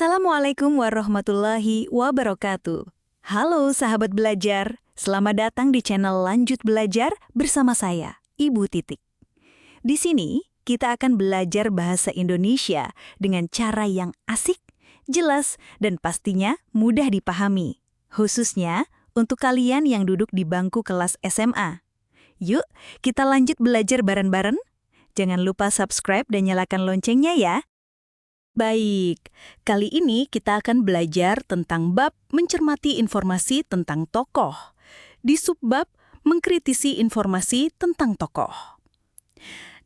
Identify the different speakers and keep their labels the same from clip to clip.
Speaker 1: Assalamualaikum warahmatullahi wabarakatuh. Halo sahabat belajar, selamat datang di channel Lanjut Belajar bersama saya, Ibu Titik. Di sini, kita akan belajar bahasa Indonesia dengan cara yang asik, jelas, dan pastinya mudah dipahami. Khususnya untuk kalian yang duduk di bangku kelas SMA. Yuk, kita lanjut belajar bareng-bareng. Jangan lupa subscribe dan nyalakan loncengnya ya. Baik, kali ini kita akan belajar tentang bab mencermati informasi tentang tokoh. Di subbab mengkritisi informasi tentang tokoh.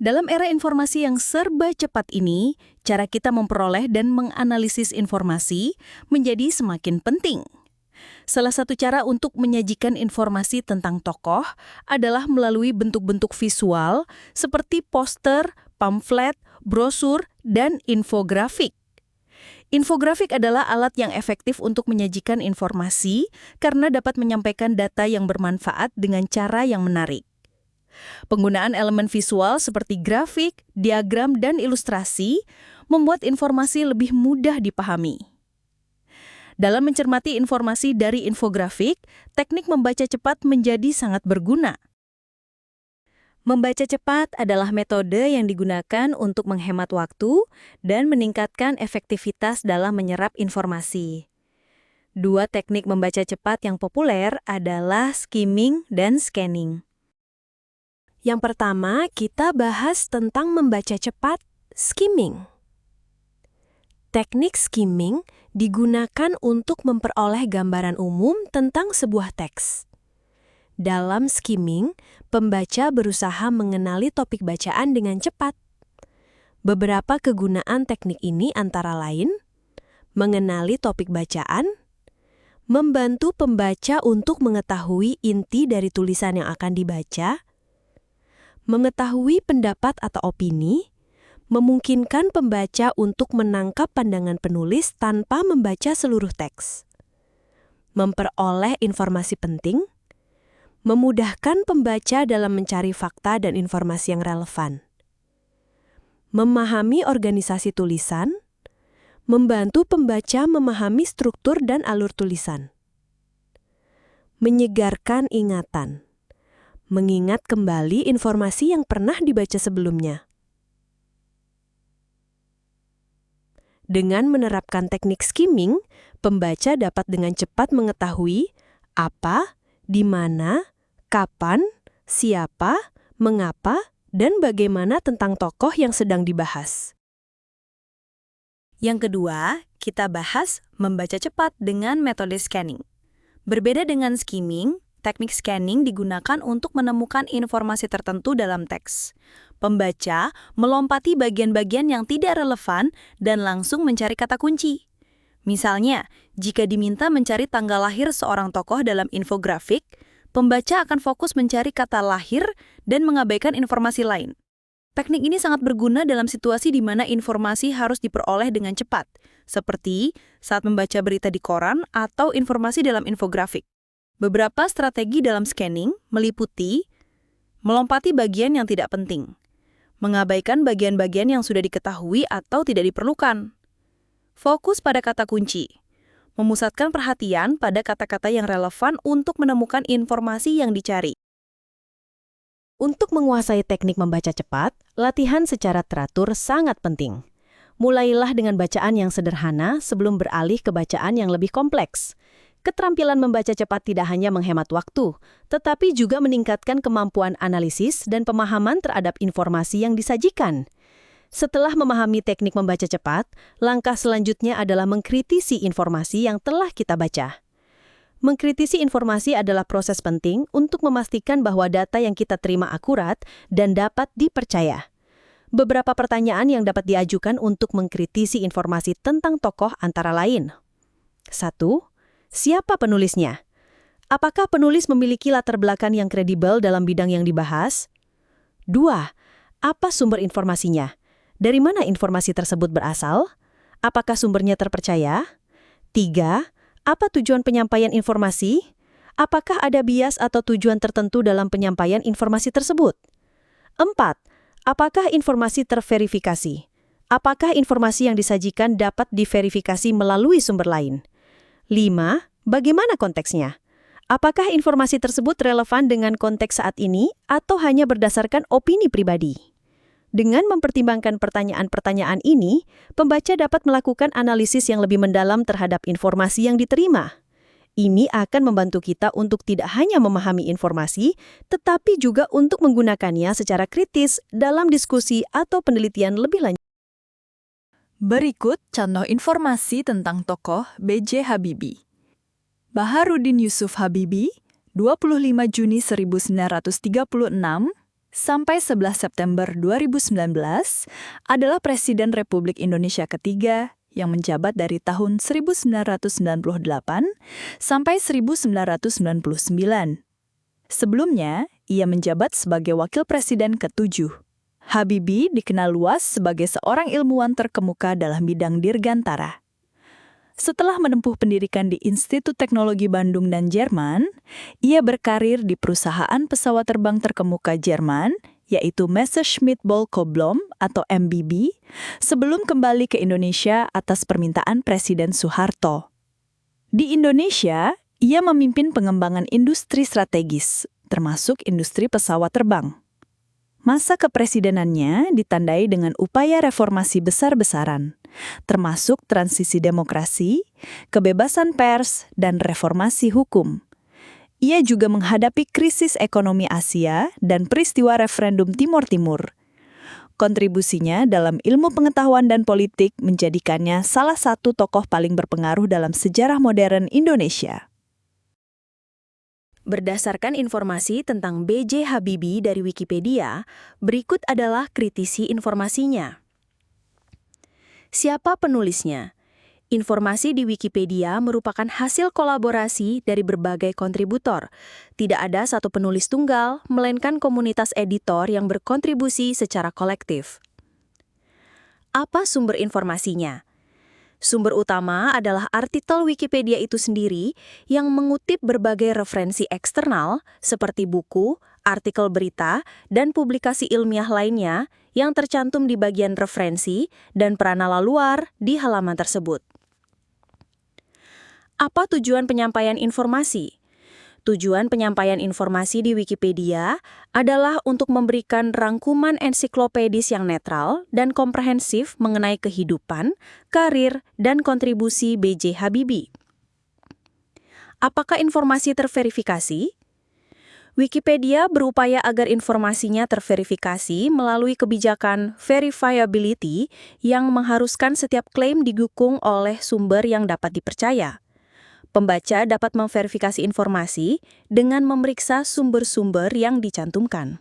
Speaker 1: Dalam era informasi yang serba cepat ini, cara kita memperoleh dan menganalisis informasi menjadi semakin penting. Salah satu cara untuk menyajikan informasi tentang tokoh adalah melalui bentuk-bentuk visual seperti poster, pamflet, brosur, dan infografik. Infografik adalah alat yang efektif untuk menyajikan informasi karena dapat menyampaikan data yang bermanfaat dengan cara yang menarik. Penggunaan elemen visual seperti grafik, diagram, dan ilustrasi membuat informasi lebih mudah dipahami. Dalam mencermati informasi dari infografik, teknik membaca cepat menjadi sangat berguna. Membaca cepat adalah metode yang digunakan untuk menghemat waktu dan meningkatkan efektivitas dalam menyerap informasi. Dua teknik membaca cepat yang populer adalah skimming dan scanning. Yang pertama, kita bahas tentang membaca cepat, skimming. Teknik skimming digunakan untuk memperoleh gambaran umum tentang sebuah teks. Dalam skimming, pembaca berusaha mengenali topik bacaan dengan cepat. Beberapa kegunaan teknik ini antara lain, mengenali topik bacaan, membantu pembaca untuk mengetahui inti dari tulisan yang akan dibaca, mengetahui pendapat atau opini, memungkinkan pembaca untuk menangkap pandangan penulis tanpa membaca seluruh teks, memperoleh informasi penting, memudahkan pembaca dalam mencari fakta dan informasi yang relevan, memahami organisasi tulisan, membantu pembaca memahami struktur dan alur tulisan, menyegarkan ingatan, mengingat kembali informasi yang pernah dibaca sebelumnya. Dengan menerapkan teknik skimming, pembaca dapat dengan cepat mengetahui apa, di mana, kapan, siapa, mengapa, dan bagaimana tentang tokoh yang sedang dibahas. Yang kedua, kita bahas membaca cepat dengan metode scanning. Berbeda dengan skimming, teknik scanning digunakan untuk menemukan informasi tertentu dalam teks. Pembaca melompati bagian-bagian yang tidak relevan dan langsung mencari kata kunci. Misalnya, jika diminta mencari tanggal lahir seorang tokoh dalam infografik, pembaca akan fokus mencari kata lahir dan mengabaikan informasi lain. Teknik ini sangat berguna dalam situasi di mana informasi harus diperoleh dengan cepat, seperti saat membaca berita di koran atau informasi dalam infografik. Beberapa strategi dalam scanning meliputi melompati bagian yang tidak penting, mengabaikan bagian-bagian yang sudah diketahui atau tidak diperlukan, fokus pada kata kunci, memusatkan perhatian pada kata-kata yang relevan untuk menemukan informasi yang dicari. Untuk menguasai teknik membaca cepat, latihan secara teratur sangat penting. Mulailah dengan bacaan yang sederhana sebelum beralih ke bacaan yang lebih kompleks. Keterampilan membaca cepat tidak hanya menghemat waktu, tetapi juga meningkatkan kemampuan analisis dan pemahaman terhadap informasi yang disajikan. Setelah memahami teknik membaca cepat, langkah selanjutnya adalah mengkritisi informasi yang telah kita baca. Mengkritisi informasi adalah proses penting untuk memastikan bahwa data yang kita terima akurat dan dapat dipercaya. Beberapa pertanyaan yang dapat diajukan untuk mengkritisi informasi tentang tokoh antara lain. 1. Siapa penulisnya? Apakah penulis memiliki latar belakang yang kredibel dalam bidang yang dibahas? 2. Apa sumber informasinya? Dari mana informasi tersebut berasal? Apakah sumbernya terpercaya? 3. Apa tujuan penyampaian informasi? Apakah ada bias atau tujuan tertentu dalam penyampaian informasi tersebut? 4. Apakah informasi terverifikasi?
Speaker 2: Apakah informasi yang disajikan dapat diverifikasi melalui sumber lain? 5. Bagaimana konteksnya? Apakah informasi tersebut relevan dengan konteks saat ini atau hanya berdasarkan opini pribadi? Dengan mempertimbangkan pertanyaan-pertanyaan ini, pembaca dapat melakukan analisis yang lebih mendalam terhadap informasi yang diterima. Ini akan membantu kita untuk tidak hanya memahami informasi, tetapi juga untuk menggunakannya secara kritis dalam diskusi atau penelitian lebih lanjut.
Speaker 3: Berikut contoh informasi tentang tokoh B.J. Habibie. Baharudin Yusuf Habibie, 25 Juni 1936 sampai 11 September 2019, adalah Presiden Republik Indonesia ketiga yang menjabat dari tahun 1998 sampai 1999. Sebelumnya, ia menjabat sebagai Wakil Presiden ke-7. Habibie dikenal luas sebagai seorang ilmuwan terkemuka dalam bidang dirgantara. Setelah menempuh pendidikan di Institut Teknologi Bandung dan Jerman, ia berkarir di perusahaan pesawat terbang terkemuka Jerman, yaitu Messerschmitt Ball-Coblom atau MBB, sebelum kembali ke Indonesia atas permintaan Presiden Soeharto. Di Indonesia, ia memimpin pengembangan industri strategis, termasuk industri pesawat terbang. Masa kepresidenannya ditandai dengan upaya reformasi besar-besaran, termasuk transisi demokrasi, kebebasan pers, dan reformasi hukum. Ia juga menghadapi krisis ekonomi Asia dan peristiwa referendum Timor Timur. Kontribusinya dalam ilmu pengetahuan dan politik menjadikannya salah satu tokoh paling berpengaruh dalam sejarah modern Indonesia.
Speaker 1: Berdasarkan informasi tentang B.J. Habibie dari Wikipedia, berikut adalah kritisi informasinya. Siapa penulisnya? Informasi di Wikipedia merupakan hasil kolaborasi dari berbagai kontributor. Tidak ada satu penulis tunggal, melainkan komunitas editor yang berkontribusi secara kolektif. Apa sumber informasinya? Sumber utama adalah artikel Wikipedia itu sendiri yang mengutip berbagai referensi eksternal seperti buku, artikel berita, dan publikasi ilmiah lainnya yang tercantum di bagian referensi dan peranala luar di halaman tersebut. Apa tujuan penyampaian informasi? Tujuan penyampaian informasi di Wikipedia adalah untuk memberikan rangkuman ensiklopedis yang netral dan komprehensif mengenai kehidupan, karir, dan kontribusi B.J. Habibie. Apakah informasi terverifikasi? Wikipedia berupaya agar informasinya terverifikasi melalui kebijakan verifiability yang mengharuskan setiap klaim didukung oleh sumber yang dapat dipercaya. Pembaca dapat memverifikasi informasi dengan memeriksa sumber-sumber yang dicantumkan.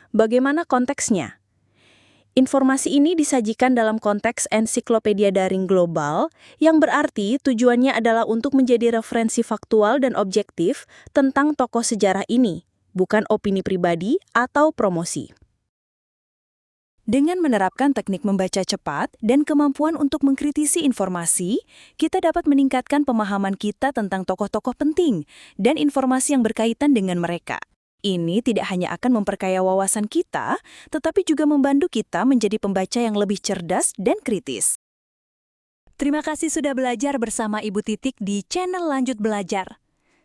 Speaker 1: Bagaimana konteksnya? Informasi ini disajikan dalam konteks ensiklopedia daring global, yang berarti tujuannya adalah untuk menjadi referensi faktual dan objektif tentang tokoh sejarah ini, bukan opini pribadi atau promosi. Dengan menerapkan teknik membaca cepat dan kemampuan untuk mengkritisi informasi, kita dapat meningkatkan pemahaman kita tentang tokoh-tokoh penting dan informasi yang berkaitan dengan mereka. Ini tidak hanya akan memperkaya wawasan kita, tetapi juga membantu kita menjadi pembaca yang lebih cerdas dan kritis. Terima kasih sudah belajar bersama Ibu Titik di channel Lanjut Belajar.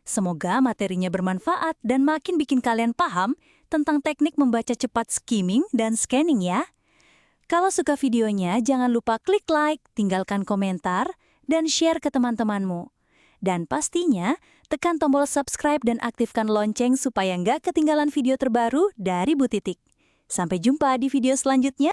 Speaker 1: Semoga materinya bermanfaat dan makin bikin kalian paham tentang teknik membaca cepat skimming dan scanning ya. Kalau suka videonya, jangan lupa klik like, tinggalkan komentar, dan share ke teman-temanmu. Dan pastinya, tekan tombol subscribe dan aktifkan lonceng supaya nggak ketinggalan video terbaru dari Bu Titik. Sampai jumpa di video selanjutnya.